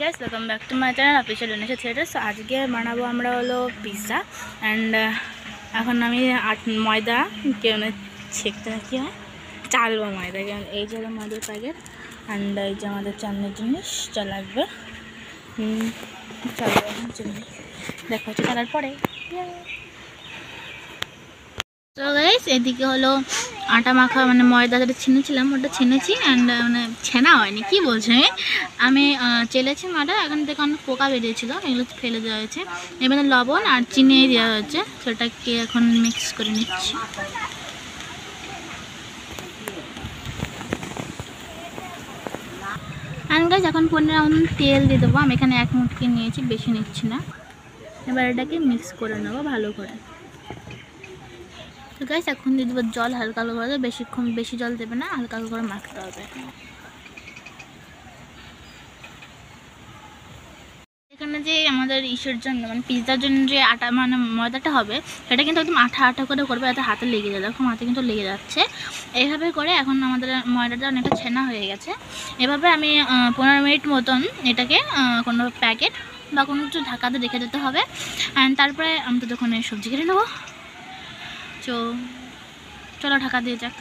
Guys, welcome back to my channel official Unisha theatre. So আজকে বানাবো আমরা হলো পিৎজা অ্যান্ড এখন আমি ময়দা কেন ছেঁকতে কি হয় চাল বা ময়দা, কেন এই যে হলো ময়দার প্যাকেট অ্যান্ড এই যে আমাদের চালের জিনিস যা লাগবে চলো চিনি দেখা হচ্ছে চালার পরে। তো গাইস এদিকে হলো আটা মাখা মানে ময়দা যেটা ছিনেছিলাম ওটা ছিনেছি অ্যান্ড মানে ছেনা হয়নি, কি বলছে আমি চেলেছি মাটা। এখন থেকে অনেক পোকা বেরিয়েছিল, এগুলো ফেলে দেওয়া হয়েছে। এবারে লবণ আর চিনি দেওয়া হয়েছে, সেটাকে এখন মিক্স করে নিচ্ছি। অ্যান্ড গাইস এখন পনির তেল দিয়ে দেবো। আমি এখানে 1 মুটকি নিয়েছি, বেশি নিচ্ছি না। এবার এটাকে মিক্স করে নেবো ভালো করে। তো গাইস এখন দিয়ে দেবো জল, হালকা হালকা করে, বেশি জল দেবে না, হালকা হালকা করে মাখতে হবে। এখানে যে আমাদের ইসের জন্য মানে পিৎজার জন্য যে আটা মানে ময়দাটা হবে সেটা কিন্তু একদম আঠা আঠা করে করবে, যাতে হাতে লেগে যায়। দেখো হাতে কিন্তু লেগে যাচ্ছে। এইভাবে করে এখন আমাদের ময়দাটা অনেকটা ছেনা হয়ে গেছে। এভাবে আমি 15 মিনিট মতন এটাকে কোনো প্যাকেট বা কোনো কিছু ঢাকাতে রেখে দিতে হবে। অ্যান্ড তারপরে আমি তো দোকানে সবজি কেটে নেবো। চলো ঢাকা দিয়ে যাক।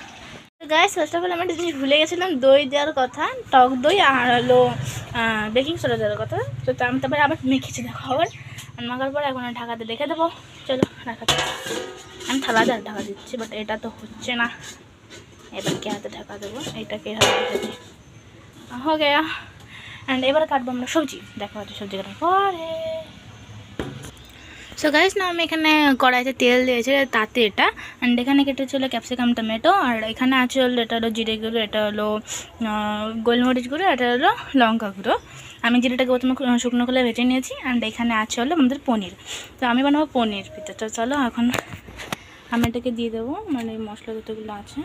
গাইস ফার্স্ট অফ অল আমি একটা জিনিস ভুলে গেছিলাম, দই দেওয়ার কথা, টক দই আর হলো বেকিং সোডা দেওয়ার কথা। তো আমি তারপরে আবার মেখেছি, দেখো আবার মাখার পরে এখন ঢাকাতে রেখে দেবো। চলো ঢাকাতে, আমি থালা দিয়ে ঢাকা দিচ্ছি, বাট এটা তো হচ্ছে না। এবার কে হাতে ঢাকা দেবো, এইটাকে হাতে ঢাকা দিই হো গেয়া। অ্যান্ড এবার কাটবো আমরা সবজি, দেখা হচ্ছে সবজি কাটার পরে। সো গাইস না আমি এখানে কড়াইতে তেল দিয়েছি, তাতে এটা অ্যান্ড এখানে কেটেছি হলো ক্যাপসিকাম টমেটো, আর এখানে আছে হলো এটা হলো জিরে গুঁড়ো, এটা হলো গোলমরিচ গুঁড়ো, এটা হলো লঙ্কা গুঁড়ো। আমি জিরেটাকে প্রথমে শুকনো করে ভেজে নিয়েছি। অ্যান্ড এখানে আছে হলো আমাদের পনির। তো আমি বানাবো পনির পিৎজাটা। চলো এখন আমি এটাকে দিয়ে দেবো, মানে মশলা যতগুলো আছে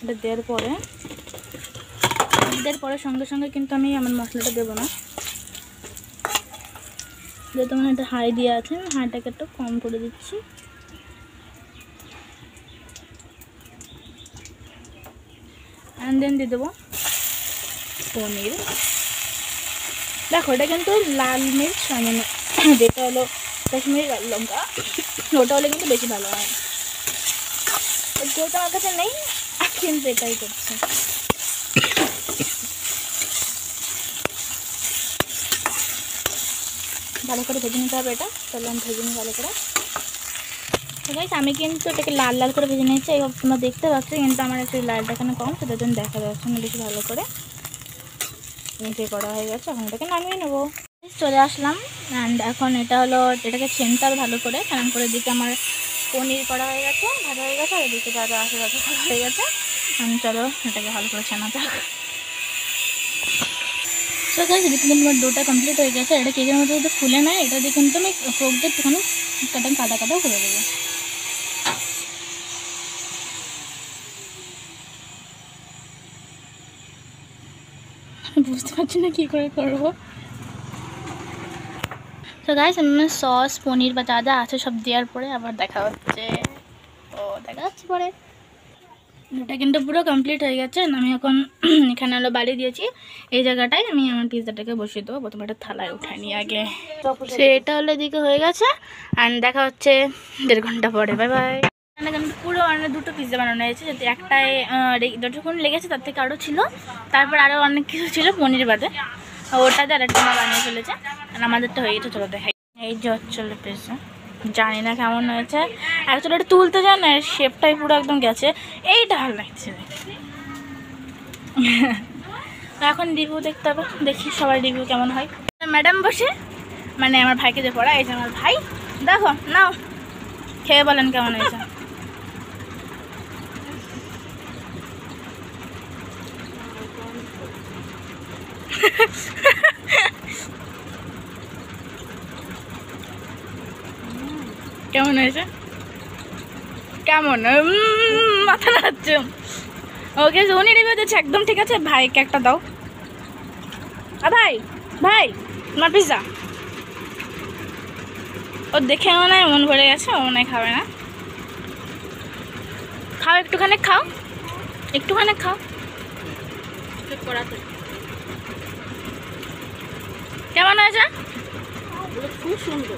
এটা দেওয়ার পরে সঙ্গে সঙ্গে কিন্তু আমি আমার মশলাটা দেবো না, যেহেতু আমার এটা হাই দিয়ে আছে, আমি হাইটাকে একটু কম করে দিচ্ছি। অ্যান্ড দেন দিয়ে দেবো পনির। দেখো এটা কিন্তু লাল মির্চ মানে যেটা হলো কাশ্মীরি লাল লঙ্কা, ওটা হলে কিন্তু বেশি ভালো হয়। যেহেতু আমার কাছে নেই কিন্তু এটাই করছে। ভালো করে ভেজে নিতে হবে এটা। চলো আমি ভেজে নিই ভালো করে। ঠিক আছে, আমি কিন্তু এটাকে লাল লাল করে ভেজে নিয়েছি, এইভাবে তোমরা দেখতে পাচ্ছ, কিন্তু আমার একটু লালটা এখানে কম, সেটার জন্য দেখা যাচ্ছে না বেশি ভালো করে। নিচে করা হয়ে গেছে, এখন এটাকে নামিয়ে নেবো। চলে আসলাম অ্যান্ড এখন এটা হলো এটাকে ছেনতে হবে ভালো করে। কারণ করে দিকে আমার পনির করা হয়ে গেছে, ভাজা হয়ে গেছে, আর এদিকে যা আশেপাশে করা হয়ে গেছে। চলো এটাকে ভালো করে ছানাতে হবে। তো গাইস এদিকে কিন্তু আমার ডোটা কমপ্লিট হয়ে গেছে। এটা কেকের মধ্যে যদি ফুলে নেয়, এটা দিয়ে কিন্তু আমি ফোক দিয়ে একটুখানি কাটাও করে দেবো। বুঝতে পারছি না কী করে করবো। তো গাইস আমি সস পনির বা যা যা আছে সব দেওয়ার পরে আবার দেখা হচ্ছে পরে। এটা কিন্তু পুরো কমপ্লিট হয়ে গেছে। আমি এখন এখানে হলো বাড়ি দিয়েছি, এই জায়গাটায় আমি আমার পিৎজাটাকে বসিয়ে দেবো। প্রথমে একটা থালায় উঠাই নিই আগে। সেটা হলো এদিকে হয়ে গেছে অ্যান্ড দেখা হচ্ছে 1.5 ঘন্টা পরে। Bye bye. এখানে কিন্তু পুরো মানে 2টো পিৎজা বানানো হয়েছে, যাতে একটায় যতক্ষণ লেগেছে তার থেকে আরও ছিল। তারপর আরও অনেক কিছু ছিল পনির বাদে, ওটাতে আরেকটা বানিয়ে ফেলেছে। আর আমাদেরটা হয়ে গেছে, চলো দেখাই। এই যে হচ্ছে পিৎজা, জানি না কেমন হয়েছে। অ্যাকচুয়ালি এটা তুলতে যায় না, শেপটাই পুরো একদম গেছে। এইটা ভালো লাগছে। এখন রিভিউ দেখতে হবে, দেখি সবার রিভিউ কেমন হয়। ম্যাডাম বসে মানে আমার ভাইকে যে পড়া, এই যে আমার ভাই, দেখো নাও খেয়ে বলেন কেমন হয়েছে। কেমন হয়েছে? কেমন মাথা নাড়াচ্ছে। ওকে উনি রিভিউ দিচ্ছে একদম ঠিক আছে। ভাইকে একটা দাও। ভাই তোমার পিৎজা। ও দেখে মনে হয় মন ভরে গেছে, ও মনে হয় খাবে না। খাও একটুখানি খাও। কেমন হয়েছে? খুব সুন্দর।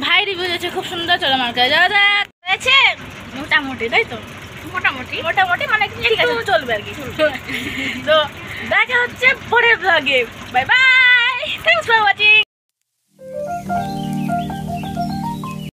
ভাই রিভিউ দিয়েছে খুব সুন্দর। চলো আমার কাছে যাওয়া যাক। হয়েছে মোটামুটি, তাই তো? মোটামুটি মোটামুটি মানে ঠিক আছে, চলবে আর কি। তো দেখা হচ্ছে পরের ব্লগে। Bye bye, thanks for watching.